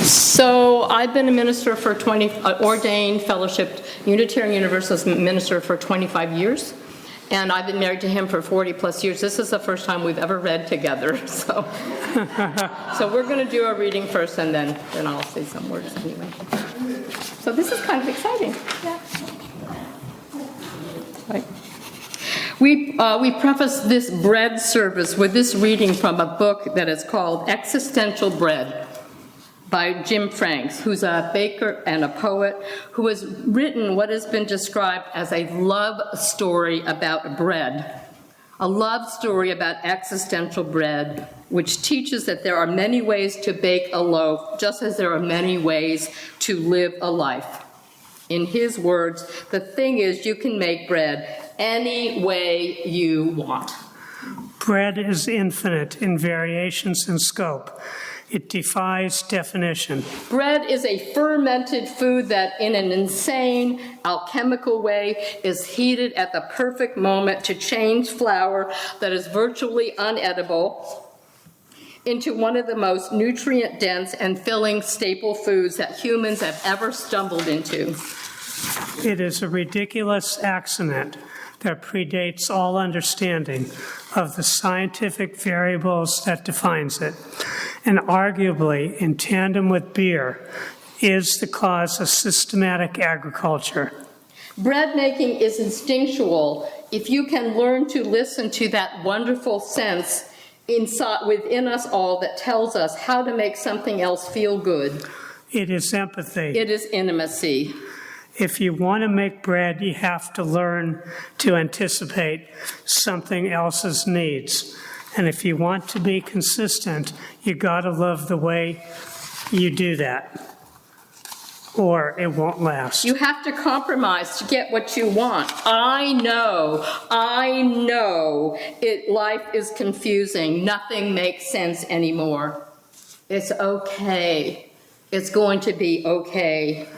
So I've been a minister for ordained, fellowshipped Unitarian Universalist minister for 25 years. And I've been married to him for 40 plus years. This is the first time we've ever read together. So we're going to do a reading first, and then I'll say some words anyway. So this is kind of exciting. Yeah. Right. We preface this bread service with this reading from a book that is called Existential Bread by Jim Franks, who's a baker and a poet who has written what has been described as a love story about bread, a love story about existential bread, which teaches that there are many ways to bake a loaf, just as there are many ways to live a life. In his words, the thing is, you can make bread any way you want. Bread is infinite in variations and scope. It defies definition. Bread is a fermented food that, in an insane, alchemical way, is heated at the perfect moment to change flour that is virtually unedible into one of the most nutrient-dense and filling staple foods that humans have ever stumbled into. It is a ridiculous accident that predates all understanding of the scientific variables that defines it, and arguably, in tandem with beer, is the cause of systematic agriculture. Bread making is instinctual if you can learn to listen to that wonderful sense inside within us all that tells us how to make something else feel good. It is empathy. It is intimacy. If you want to make bread, you have to learn to anticipate something else's needs. And if you want to be consistent, you got to love the way you do that, or it won't last. You have to compromise to get what you want. I know, life is confusing. Nothing makes sense anymore. It's okay. It's going to be okay.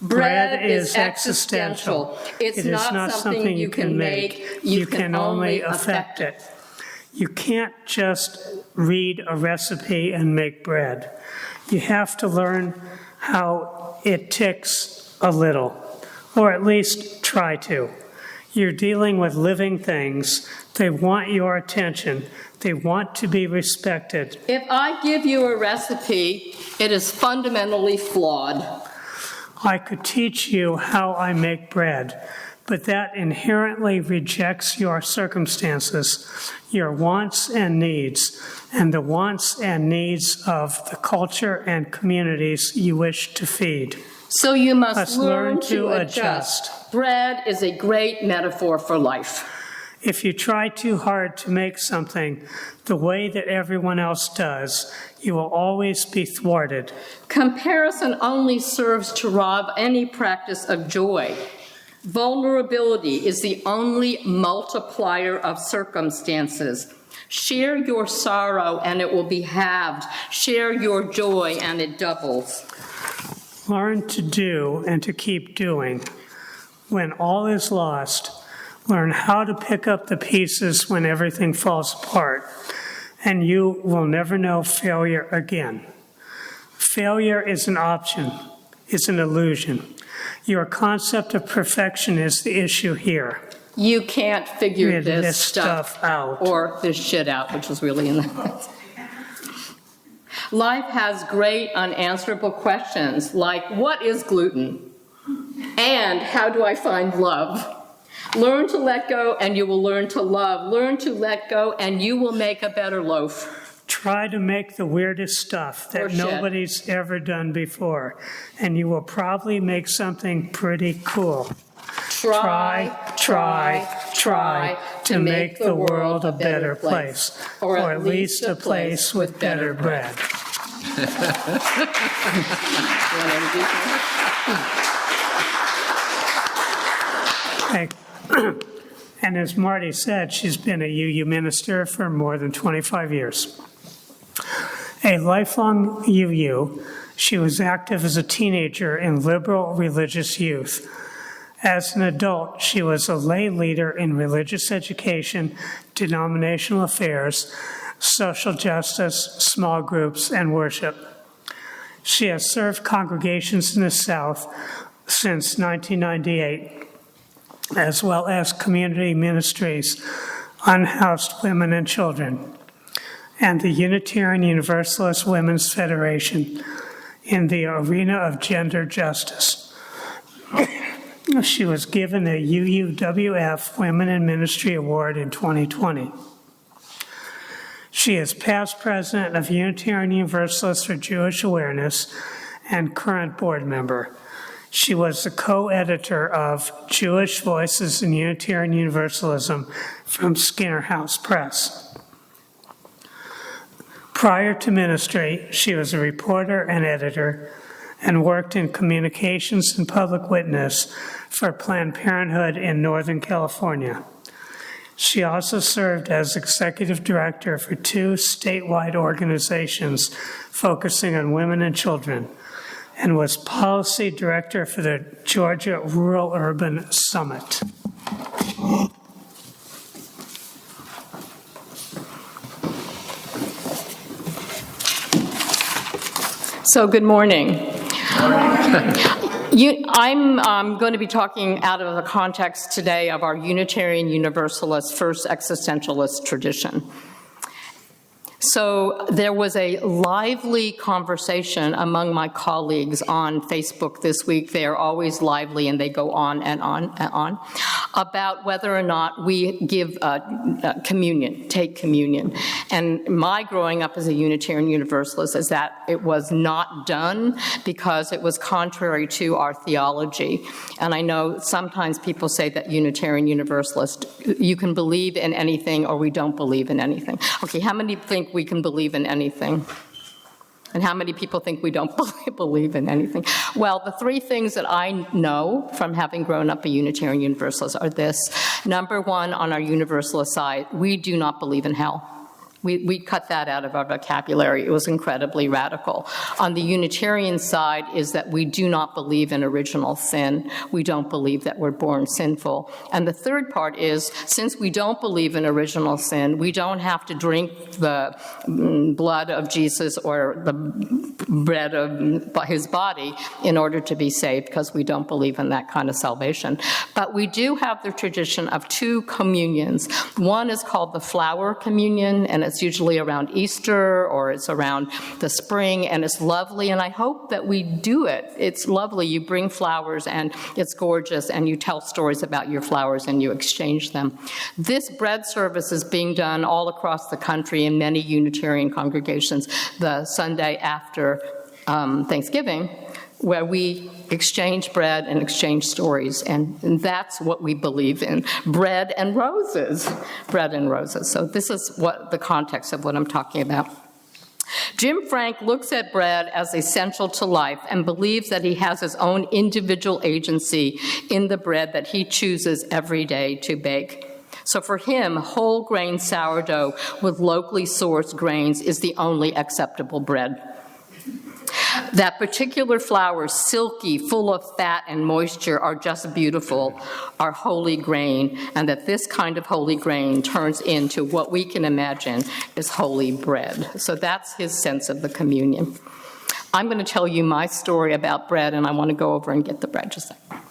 Bread is existential. It's not something you can make. You can only affect it. You can't just read a recipe and make bread. You have to learn how it ticks a little, or at least try to. You're dealing with living things. They want your attention. They want to be respected. If I give you a recipe, it is fundamentally flawed. I could teach you how I make bread, but that inherently rejects your circumstances, your wants and needs, and the wants and needs of the culture and communities you wish to feed. So you must learn to adjust. Bread is a great metaphor for life. If you try too hard to make something the way that everyone else does, you will always be thwarted. Comparison only serves to rob any practice of joy. Vulnerability is the only multiplier of circumstances. Share your sorrow and it will be halved. Share your joy and it doubles. Learn to do and to keep doing. When all is lost, learn how to pick up the pieces when everything falls apart, and you will never know failure again. Failure is an option, it's an illusion. Your concept of perfection is the issue here. You can't figure this stuff out. Or this shit out, which was really in the Life has great unanswerable questions like, what is gluten? And how do I find love? Learn to let go and you will learn to love. Learn to let go and you will make a better loaf. Try to make the weirdest stuff that nobody's ever done before, and you will probably make something pretty cool. Try to make the world a better place, or at least a place with better bread. And as Marty said, she's been a UU minister for more than 25 years. A lifelong UU, she was active as a teenager in liberal religious youth. As an adult, she was a lay leader in religious education, denominational affairs, social justice, small groups, and worship. She has served congregations in the South since 1998, as well as community ministries, unhoused women and children, and the Unitarian Universalist Women's Federation in the arena of gender justice. She was given a UUWF Women in Ministry Award in 2020. She is past president of Unitarian Universalists for Jewish Awareness and current board member. She was the co-editor of Jewish Voices in Unitarian Universalism from Skinner House Press. Prior to ministry, she was a reporter and editor and worked in communications and public witness for Planned Parenthood in Northern California. She also served as executive director for 2 statewide organizations focusing on women and children, and was policy director for the Georgia Rural Urban Summit. So good morning. I'm going to be talking out of the context today of our Unitarian Universalist first existentialist tradition. So there was a lively conversation among my colleagues on Facebook this week. They are always lively and they go on and on and on about whether or not we give communion, take communion. And my growing up as a Unitarian Universalist is that it was not done because it was contrary to our theology. And I know sometimes people say that Unitarian Universalist, you can believe in anything or we don't believe in anything. Okay, how many think we can believe in anything? And how many people think we don't believe in anything? Well, the 3 things that I know from having grown up a Unitarian Universalist are this. Number 1, on our Universalist side, we do not believe in hell. We cut that out of our vocabulary. It was incredibly radical. On the Unitarian side is that we do not believe in original sin. We don't believe that we're born sinful. And the third part is, since we don't believe in original sin, we don't have to drink the blood of Jesus or the bread of his body in order to be saved, because we don't believe in that kind of salvation. But we do have the tradition of 2 communions. One is called the flower communion, and it's usually around Easter or it's around the spring, and it's lovely, and I hope that we do it. It's lovely. You bring flowers and it's gorgeous, and you tell stories about your flowers and you exchange them. This bread service is being done all across the country in many Unitarian congregations the Sunday after Thanksgiving, where we exchange bread and exchange stories, and that's what we believe in. Bread and roses. Bread and roses. So this is what the context of what I'm talking about. Jim Frank looks at bread as essential to life and believes that he has his own individual agency in the bread that he chooses every day to bake. So for him, whole grain sourdough with locally sourced grains is the only acceptable bread. That particular flour, silky, full of fat and moisture, are just beautiful, are holy grain, and that this kind of holy grain turns into what we can imagine is holy bread. So that's his sense of the communion. I'm going to tell you my story about bread, and I want to go over and get the bread just a second.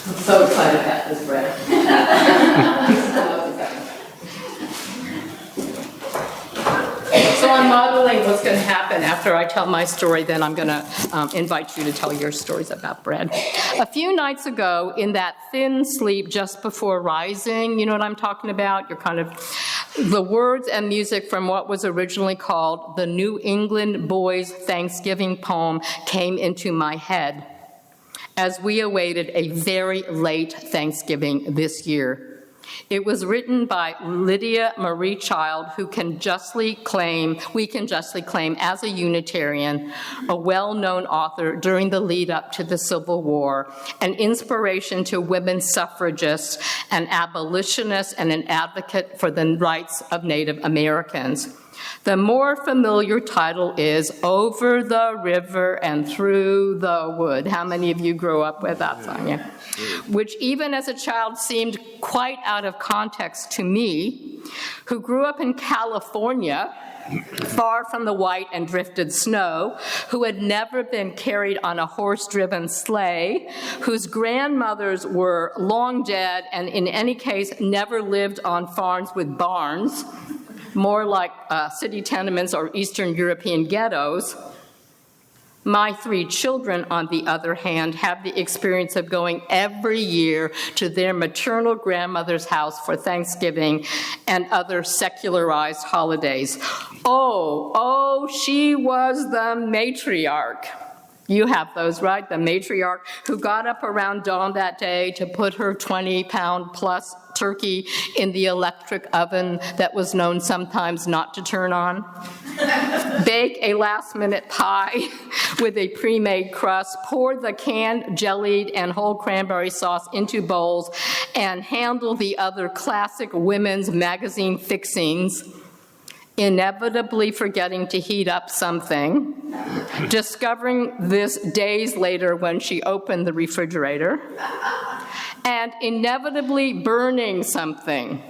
I'm so excited about this bread. So I'm modeling what's going to happen after I tell my story, then I'm going to invite you to tell your stories about bread. A few nights ago, in that thin sleep just before rising, you know what I'm talking about? You're kind of, the words and music from what was originally called the New England Boys' Thanksgiving poem came into my head as we awaited a very late Thanksgiving this year. It was written by Lydia Marie Child, we can justly claim as a Unitarian, a well-known author during the lead up to the Civil War, an inspiration to women suffragists, an abolitionist, and an advocate for the rights of Native Americans. The more familiar title is Over the River and Through the Wood. How many of you grew up with that song? Yeah. Which even as a child seemed quite out of context to me, who grew up in California, far from the white and drifted snow, who had never been carried on a horse-driven sleigh, whose grandmothers were long dead and in any case never lived on farms with barns, more like city tenements or Eastern European ghettos. My 3 children, on the other hand, have the experience of going every year to their maternal grandmother's house for Thanksgiving and other secularized holidays. Oh, she was the matriarch. You have those, right? The matriarch who got up around dawn that day to put her 20-pound-plus turkey in the electric oven that was known sometimes not to turn on. Bake a last-minute pie with a pre-made crust, pour the canned, jellied, and whole cranberry sauce into bowls, and handle the other classic women's magazine fixings, inevitably forgetting to heat up something, discovering this days later when she opened the refrigerator, and inevitably burning something.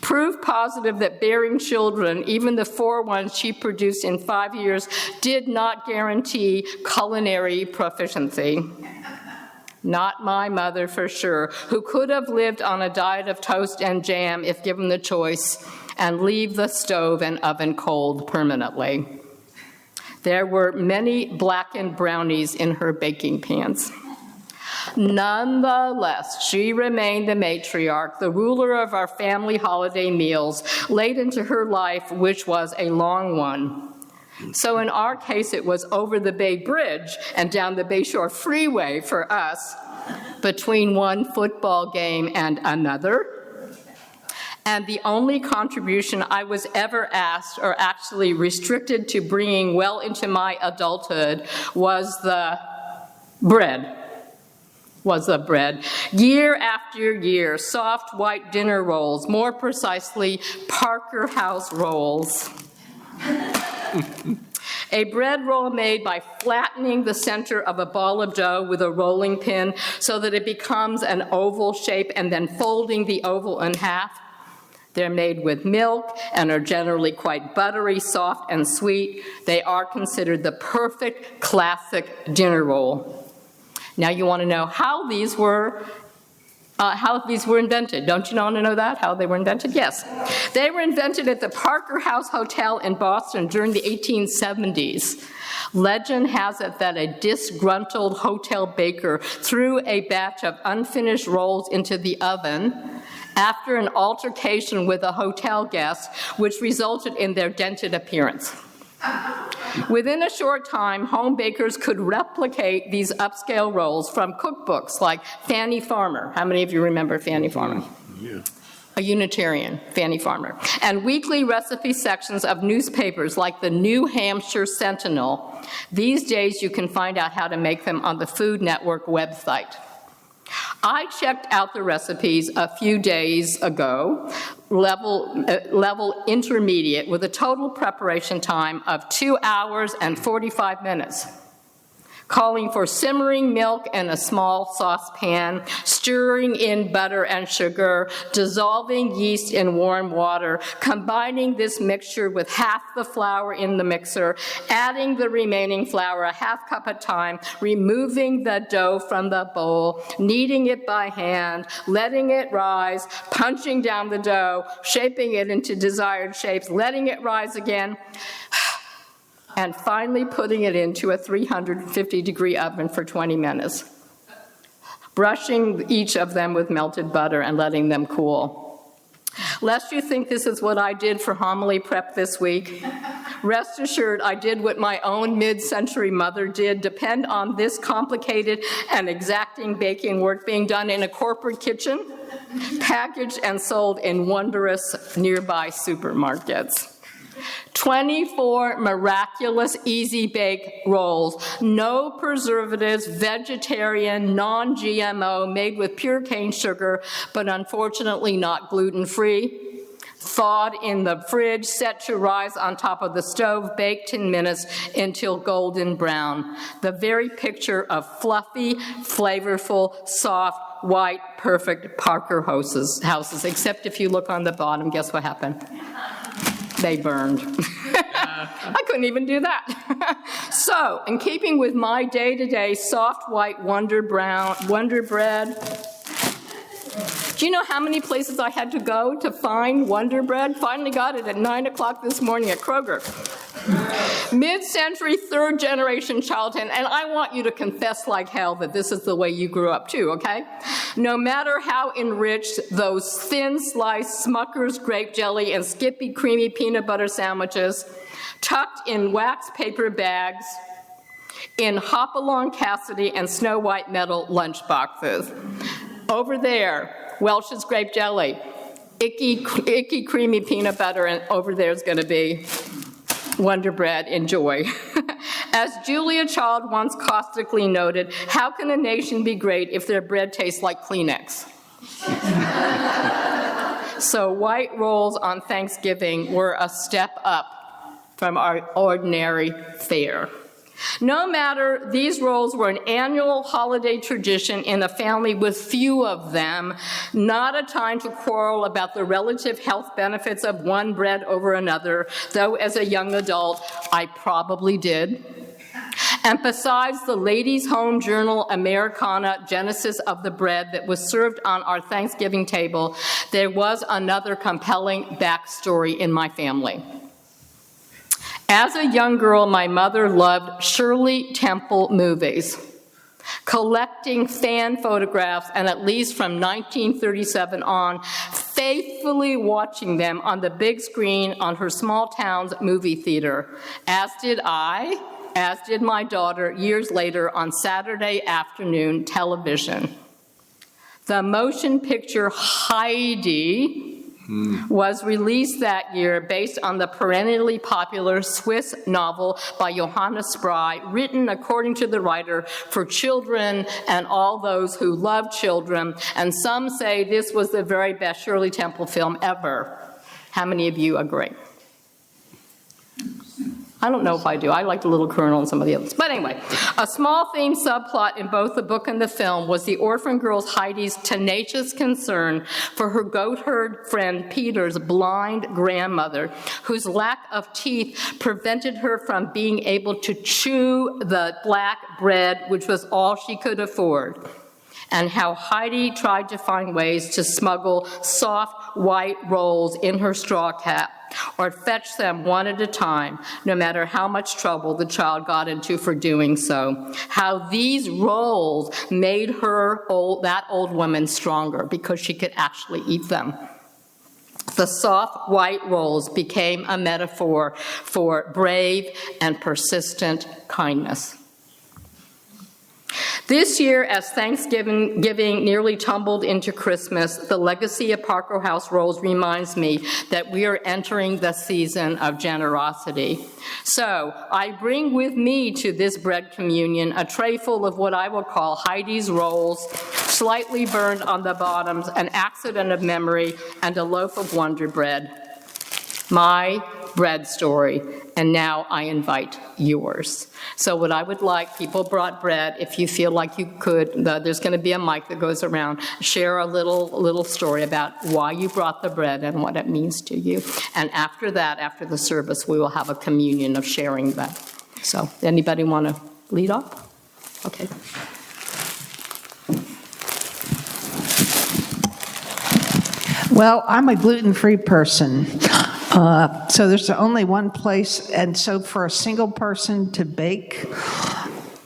Proof positive that bearing children, even the 4 ones she produced in 5 years, did not guarantee culinary proficiency. Not my mother, for sure, who could have lived on a diet of toast and jam if given the choice, and leave the stove and oven cold permanently. There were many blackened brownies in her baking pans. Nonetheless, she remained the matriarch, the ruler of our family holiday meals, late into her life, which was a long one. So in our case, it was over the Bay Bridge and down the Bayshore Freeway for us, between one football game and another. And the only contribution I was ever asked, or actually restricted to bringing well into my adulthood, was the bread. Year after year, soft white dinner rolls, more precisely, Parker House rolls. A bread roll made by flattening the center of a ball of dough with a rolling pin so that it becomes an oval shape and then folding the oval in half. They're made with milk and are generally quite buttery, soft, and sweet. They are considered the perfect classic dinner roll. Now you want to know how these were invented. Don't you want to know that, how they were invented? Yes. They were invented at the Parker House Hotel in Boston during the 1870s. Legend has it that a disgruntled hotel baker threw a batch of unfinished rolls into the oven after an altercation with a hotel guest, which resulted in their dented appearance. Within a short time, home bakers could replicate these upscale rolls from cookbooks like Fanny Farmer. How many of you remember Fanny Farmer? Yeah. A Unitarian, Fanny Farmer. And weekly recipe sections of newspapers like the New Hampshire Sentinel. These days, you can find out how to make them on the Food Network website. I checked out the recipes a few days ago, level intermediate, with a total preparation time of 2 hours and 45 minutes. Calling for simmering milk in a small saucepan, stirring in butter and sugar, dissolving yeast in warm water, combining this mixture with half the flour in the mixer, adding the remaining flour a half cup at a time, removing the dough from the bowl, kneading it by hand, letting it rise, punching down the dough, shaping it into desired shapes, letting it rise again, and finally putting it into a 350-degree oven for 20 minutes, brushing each of them with melted butter and letting them cool. Lest you think this is what I did for homily prep this week, rest assured I did what my own mid-century mother did, depend on this complicated and exacting baking work being done in a corporate kitchen, packaged and sold in wondrous nearby supermarkets. 24 miraculous easy-bake rolls, no preservatives, vegetarian, non-GMO, made with pure cane sugar, but unfortunately not gluten-free. thawed in the fridge, set to rise on top of the stove, baked 10 minutes until golden brown. The very picture of fluffy, flavorful, soft, white, perfect Parker houses, except if you look on the bottom, guess what happened? They burned. I couldn't even do that. So, in keeping with my day-to-day soft white Wonder Bread, do you know how many places I had to go to find Wonder Bread? Finally got it at 9 o'clock this morning at Kroger. Mid-century, third-generation childhood, and I want you to confess like hell that this is the way you grew up too, okay? No matter how enriched those thin-sliced Smucker's grape jelly and Skippy creamy peanut butter sandwiches, tucked in wax paper bags, in Hopalong Cassidy and Snow White metal lunchboxes. Over there, Welch's grape jelly, icky creamy peanut butter, and over there's gonna be Wonder Bread. Enjoy. As Julia Child once caustically noted, how can a nation be great if their bread tastes like Kleenex? So white rolls on Thanksgiving were a step up from our ordinary fare. No matter, these rolls were an annual holiday tradition in a family with few of them, not a time to quarrel about the relative health benefits of one bread over another, though as a young adult, I probably did. And besides the Ladies' Home Journal Americana genesis of the bread that was served on our Thanksgiving table, there was another compelling backstory in my family. As a young girl, my mother loved Shirley Temple movies, collecting fan photographs, and at least from 1937 on, faithfully watching them on the big screen on her small town's movie theater, as did I, as did my daughter years later on Saturday afternoon television. The motion picture Heidi was released that year based on the perennially popular Swiss novel by Johannes Spry, written, according to the writer, for children and all those who love children. And some say this was the very best Shirley Temple film ever. How many of you agree? I don't know if I do. I like the Little Colonel and some of the others. But anyway, a small theme subplot in both the book and the film was the orphan girl Heidi's tenacious concern for her goat-herd friend Peter's blind grandmother, whose lack of teeth prevented her from being able to chew the black bread, which was all she could afford, and how Heidi tried to find ways to smuggle soft white rolls in her straw hat, or fetch them one at a time, no matter how much trouble the child got into for doing so. How these rolls made her, that old woman, stronger because she could actually eat them. The soft white rolls became a metaphor for brave and persistent kindness. This year, as Thanksgiving nearly tumbled into Christmas, the legacy of Parker House rolls reminds me that we are entering the season of generosity. So I bring with me to this bread communion a tray full of what I will call Heidi's rolls, slightly burned on the bottoms, an accident of memory, and a loaf of Wonder Bread. My bread story, and now I invite yours. So what I would like, people brought bread, if you feel like you could, there's going to be a mic that goes around, share a little story about why you brought the bread and what it means to you. And after that, after the service, we will have a communion of sharing that. So anybody want to lead off? Okay. Well, I'm a gluten-free person. So there's only one place, and so for a single person to bake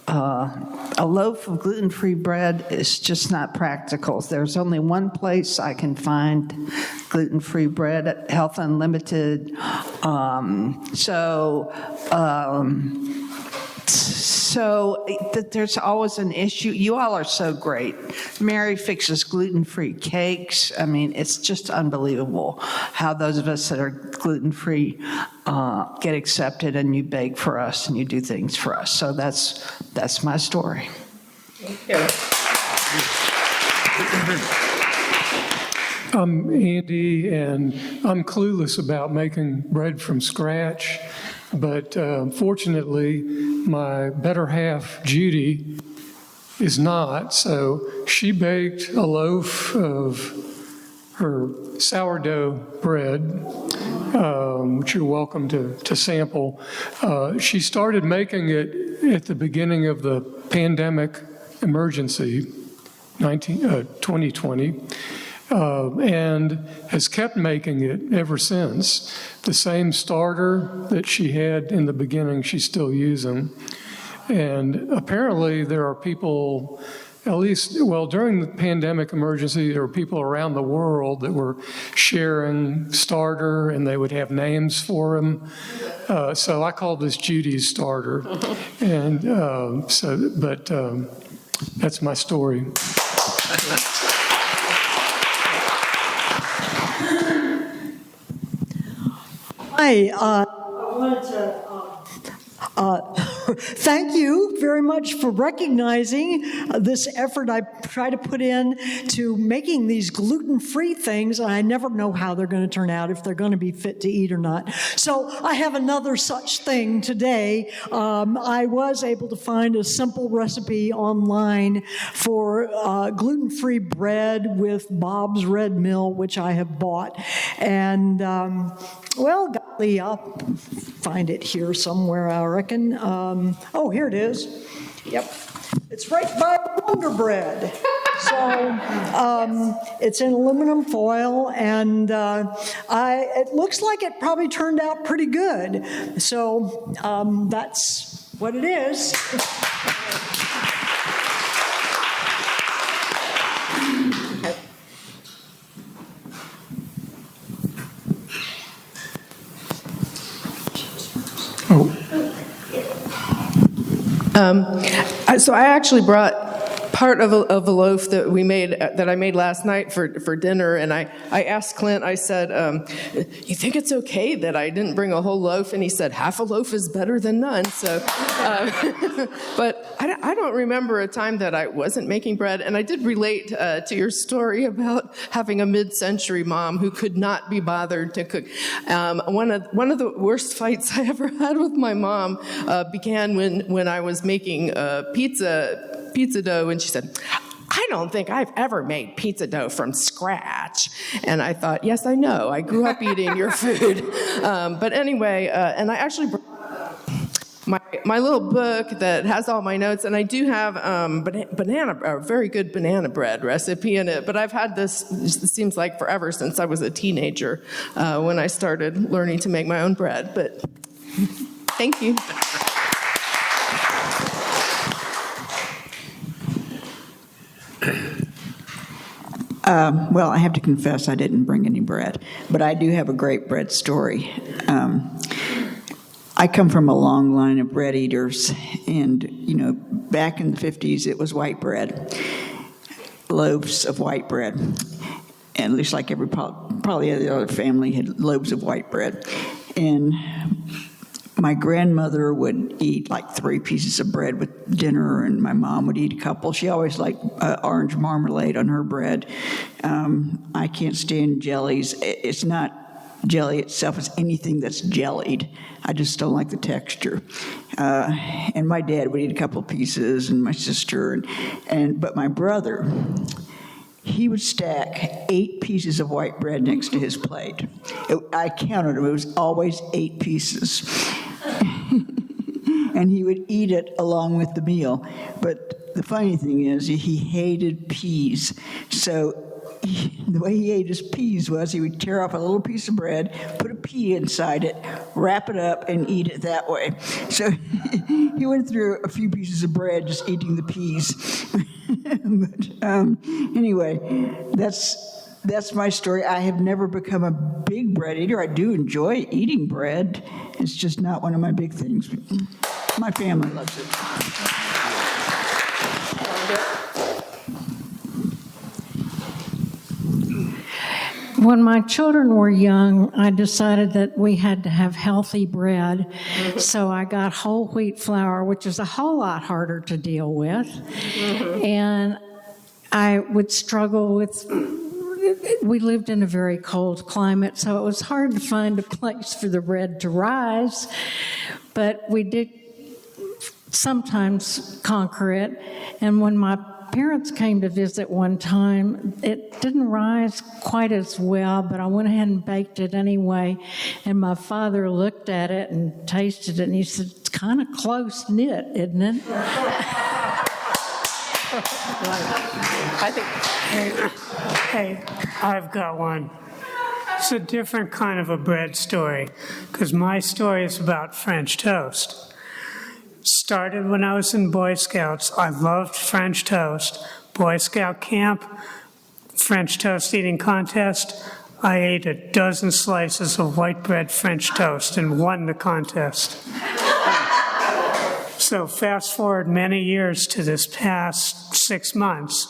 a loaf of gluten-free bread is just not practical. There's only one place I can find gluten-free bread at Health Unlimited. So there's always an issue. You all are so great. Mary fixes gluten-free cakes. I mean, it's just unbelievable how those of us that are gluten-free get accepted, and you bake for us and you do things for us. So that's my story. Thank you. I'm Andy, and I'm clueless about making bread from scratch, but fortunately, my better half, Judy, is not. So she baked a loaf of her sourdough bread, which you're welcome to sample. She started making it at the beginning of the pandemic emergency, 2020, and has kept making it ever since. The same starter that she had in the beginning, she's still using. And apparently there are people, at least, well, during the pandemic emergency, there were people around the world that were sharing starter, and they would have names for them. So I call this Judy's starter. And that's my story. Hi, I wanted to thank you very much for recognizing this effort I try to put in to making these gluten-free things. I never know how they're going to turn out, if they're going to be fit to eat or not. So I have another such thing today. I was able to find a simple recipe online for gluten-free bread with Bob's Red Mill, which I have bought. And, well, golly, I'll find it here somewhere, I reckon. Oh, here it is. Yep. It's right by Wonder Bread. So it's in aluminum foil, and it looks like it probably turned out pretty good. So that's what it is. So I actually brought part of a loaf that I made last night for dinner, and I asked Clint, I said, you think it's okay that I didn't bring a whole loaf? And he said, half a loaf is better than none. So, but I don't remember a time that I wasn't making bread, and I did relate to your story about having a mid-century mom who could not be bothered to cook. One of the worst fights I ever had with my mom began when I was making pizza dough, and she said, I don't think I've ever made pizza dough from scratch. And I thought, yes, I know. I grew up eating your food. But anyway, and I actually brought my little book that has all my notes, and I do have a very good banana bread recipe in it. But I've had this, it seems like forever, since I was a teenager when I started learning to make my own bread. But thank you. Well, I have to confess I didn't bring any bread, but I do have a great bread story. I come from a long line of bread eaters, and, back in the 50s, it was white bread, loaves of white bread. And at least like probably every other family had loaves of white bread. And my grandmother would eat like 3 pieces of bread with dinner, and my mom would eat a couple. She always liked orange marmalade on her bread. I can't stand jellies. It's not jelly itself, it's anything that's jellied. I just don't like the texture. And my dad would eat a couple pieces, and my sister, but my brother, he would stack 8 pieces of white bread next to his plate. I counted them. It was always 8 pieces. And he would eat it along with the meal. But the funny thing is, he hated peas. So the way he ate his peas was he would tear off a little piece of bread, put a pea inside it, wrap it up, and eat it that way. So he went through a few pieces of bread just eating the peas. But anyway, that's my story. I have never become a big bread eater. I do enjoy eating bread. It's just not one of my big things. My family loves it. When my children were young, I decided that we had to have healthy bread. So I got whole wheat flour, which is a whole lot harder to deal with. And I would struggle with we lived in a very cold climate, so it was hard to find a place for the bread to rise. But we did sometimes conquer it. And when my parents came to visit one time, it didn't rise quite as well, but I went ahead and baked it anyway. And my father looked at it and tasted it, and he said, "It's kind of close knit, isn't it?" I think Hey, I've got one. It's a different kind of a bread story, because my story is about French toast. Started when I was in Boy Scouts. I loved French toast. Boy Scout camp, French toast eating contest. I ate a dozen slices of white bread French toast and won the contest. So fast forward many years to this past 6 months,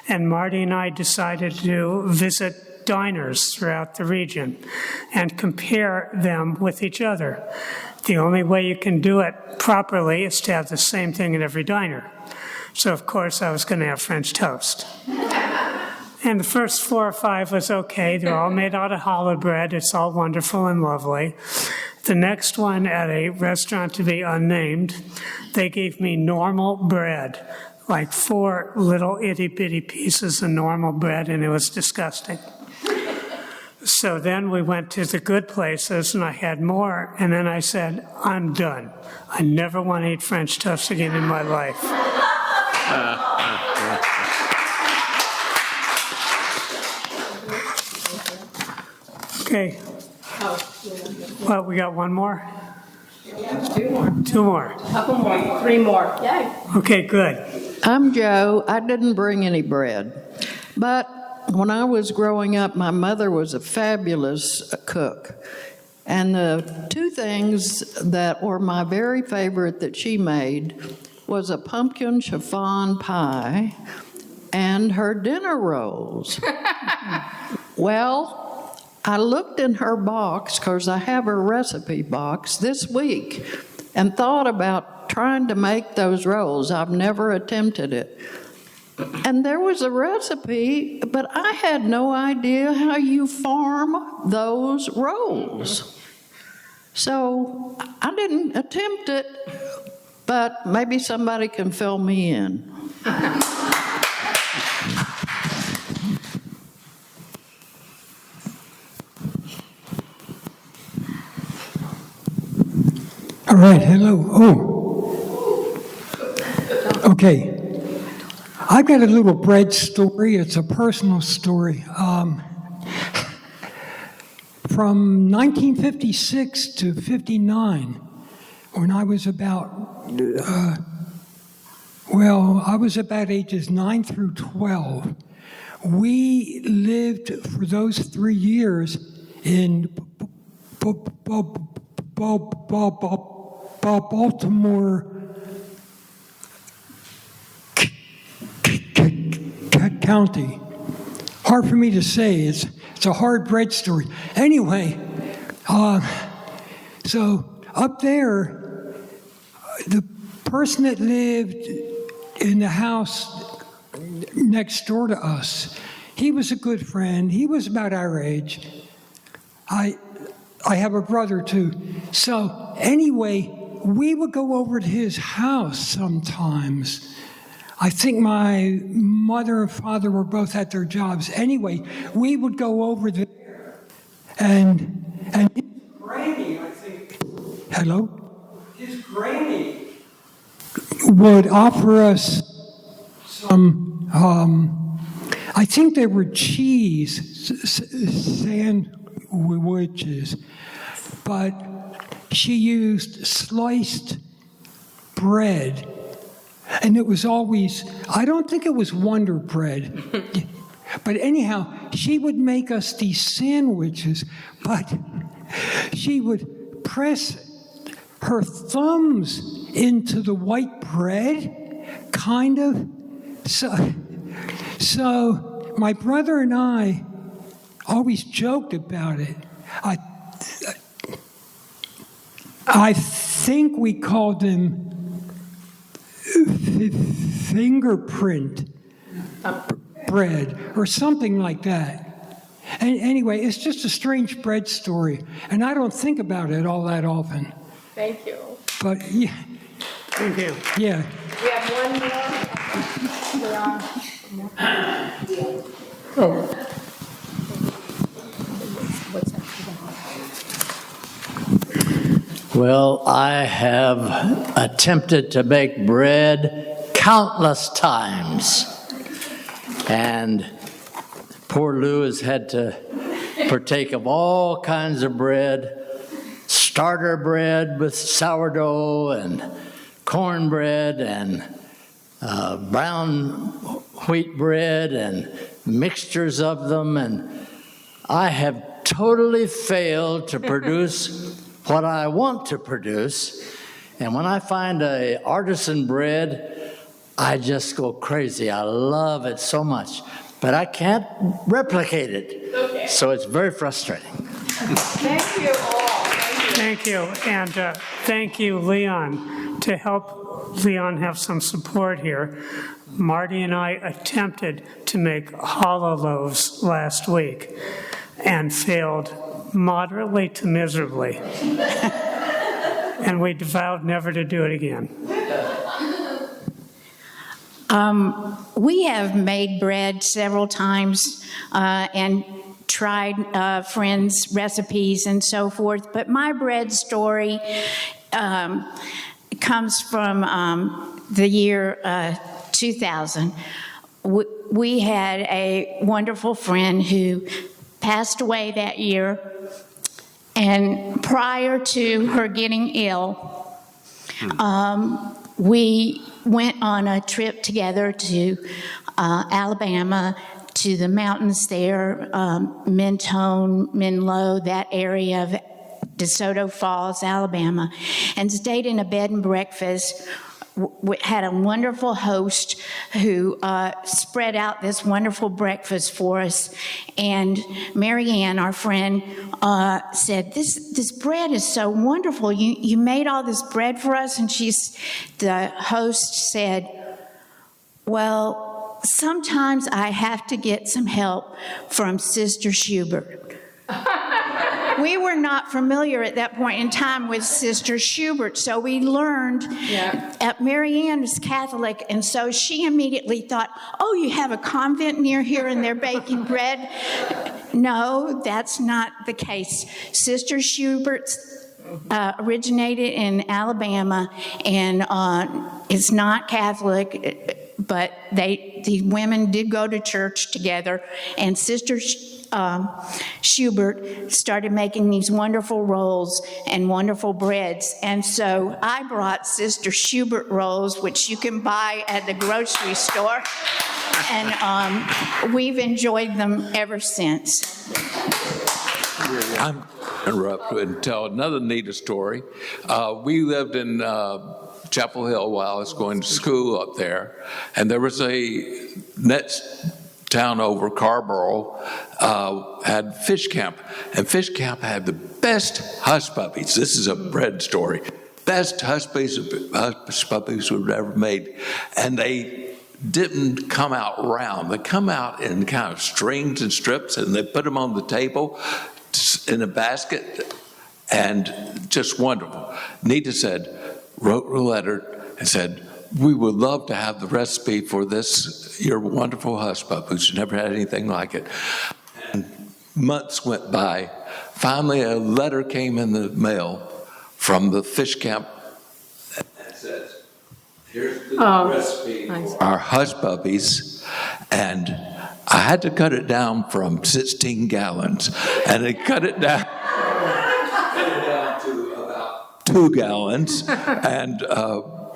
and Marty and I decided to visit diners throughout the region and compare them with each other. The only way you can do it properly is to have the same thing at every diner. So of course I was going to have French toast. And the first 4 or 5 was okay. They're all made out of challah bread. It's all wonderful and lovely. The next one, at a restaurant to be unnamed, they gave me normal bread, like 4 little itty-bitty pieces of normal bread, and it was disgusting. So then we went to the good places, and I had more, and then I said, I'm done. I never want to eat French toast again in my life. Okay. Well, we got one more? 2 more. 2 more. Couple more. 3 more. Yay. Okay, good. I'm Joe. I didn't bring any bread. But when I was growing up, my mother was a fabulous cook. And the 2 things that were my very favorite that she made was a pumpkin chiffon pie and her dinner rolls. Well, I looked in her box, because I have her recipe box, this week, and thought about trying to make those rolls. I've never attempted it. And there was a recipe, but I had no idea how you form those rolls. So I didn't attempt it, but maybe somebody can fill me in. All right, hello. Okay. I've got a little bread story. It's a personal story. From 1956 to 59, when I was about, I was about ages 9 through 12, we lived for those 3 years in Baltimore County. Hard for me to say. It's a hard bread story. Anyway, so up there, the person that lived in the house next door to us, he was a good friend. He was about our age. I have a brother too. So anyway, we would go over to his house sometimes. I think my mother and father were both at their jobs. Anyway, we would go over there, and his granny, I think, his granny would offer us some, I think they were cheese sandwiches, but she used sliced bread. And it was always, I don't think it was Wonder Bread. But anyhow, she would make us these sandwiches, but she would press her thumbs into the white bread, kind of. So my brother and I always joked about it. I think we called them fingerprint bread or something like that. And anyway, it's just a strange bread story, and I don't think about it all that often. Thank you. But yeah, Thank you. yeah. We have one more. What's that? Well, I have attempted to make bread countless times. And poor Lou has had to partake of all kinds of bread, starter bread with sourdough and cornbread and brown wheat bread and mixtures of them. And I have totally failed to produce what I want to produce. And when I find a artisan bread, I just go crazy. I love it so much, but I can't replicate it. Okay. So it's very frustrating. Thank you all. Thank you. And thank you, Leon. To help Leon have some support here, Marty and I attempted to make hollow loaves last week and failed moderately to miserably. And we vowed never to do it again. We have made bread several times and tried friends' recipes and so forth, but my bread story comes from the year 2000. We had a wonderful friend who passed away that year, and prior to her getting ill, we went on a trip together to Alabama, to the mountains there, Mentone, Menlo, that area of DeSoto Falls, Alabama, and stayed in a bed and breakfast. We had a wonderful host who spread out this wonderful breakfast for us. And Mary Ann, our friend, said, this bread is so wonderful. You made all this bread for us? And the host said, well, sometimes I have to get some help from Sister Schubert. We were not familiar at that point in time with Sister Schubert, so we learned Mary Ann is Catholic, and so she immediately thought, oh, you have a convent near here and they're baking bread? No, that's not the case. Sister Schubert originated in Alabama and is not Catholic, but the women did go to church together, and Sister Schubert started making these wonderful rolls and wonderful breads. And so I brought Sister Schubert rolls, which you can buy at the grocery store. And we've enjoyed them ever since. I'm interrupt and tell another neat story. We lived in Chapel Hill while I was going to school up there, and there was a next town over, Carborough, had Fish Camp, and Fish Camp had the best hush puppies. This is a bread story. Best hush puppies we've ever made, and they didn't come out round. They come out in kind of strings and strips, and they put them on the table in a basket, and just wonderful. Nita wrote a letter and said, we would love to have the recipe for this, your wonderful hush puppies. You never had anything like it. And months went by. Finally, a letter came in the mail from the Fish Camp that says, here's the recipe for our hush puppies. And I had to cut it down from 16 gallons. And they cut it down to about 2 gallons. And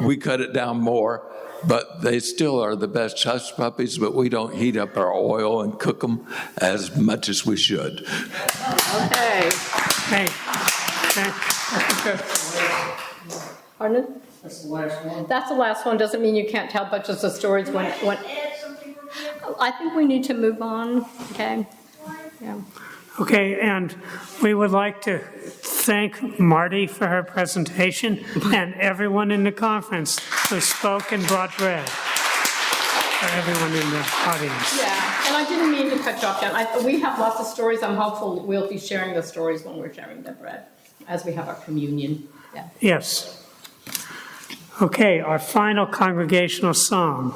we cut it down more, but they still are the best hush puppies, but we don't heat up our oil and cook them as much as we should. Okay. Hey. Pardon? That's the last one. That's the last one. Doesn't mean you can't tell bunches of stories when I think we need to move on. Okay. Yeah. Okay, and we would like to thank Marty for her presentation and everyone in the conference who spoke and brought bread. for everyone in the audience. Yeah, and I didn't mean to cut you off, Jen. We have lots of stories. I'm hopeful we'll be sharing the stories when we're sharing the bread, as we have our communion. Yeah. Yes. Okay, our final congregational song.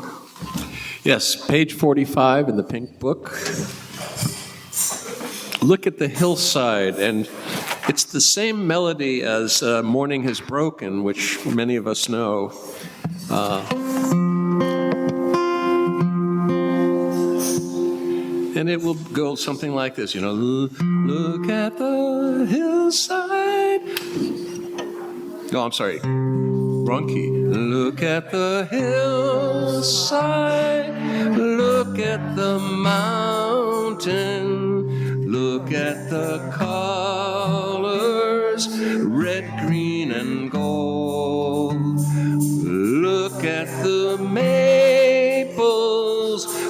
Yes, page 45 in the pink book. Look at the hillside, and it's the same melody as Morning Has Broken, which many of us know. And it will go something like this, look at the hillside. Oh, I'm sorry. Wrong key. Look at the hillside, look at the mountain, look at the colors, red, green, and gold. Look at the maples,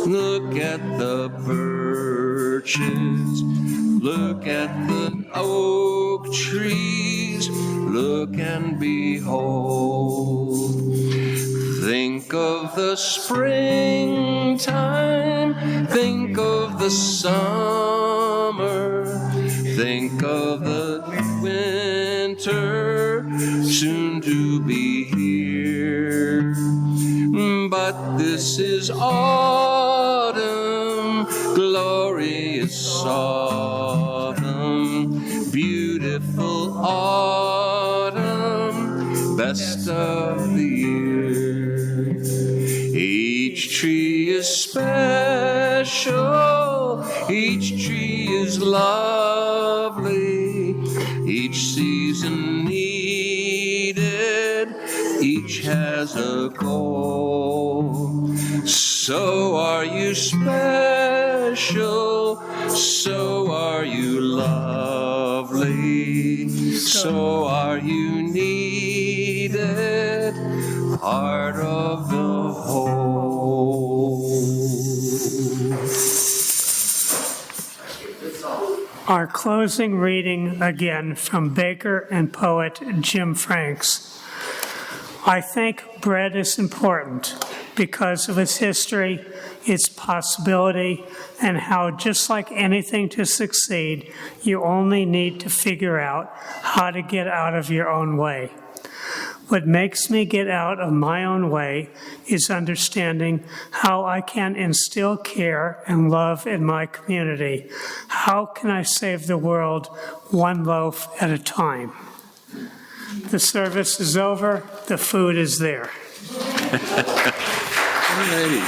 look at the birches, look at the oak trees, look and behold. Think of the springtime, think of the summer, think of the winter soon to be here. But this is autumn, glorious autumn, beautiful autumn, best of the year. Each tree is special, each tree is lovely, each season needed, each has a goal. So are you special, so are you lovely, so are you needed, part of the whole. Our closing reading again from baker and poet Jim Franks. I think bread is important because of its history, its possibility, and how, just like anything to succeed, you only need to figure out how to get out of your own way. What makes me get out of my own way is understanding how I can instill care and love in my community. How can I save the world one loaf at a time? The service is over, the food is there. All righty.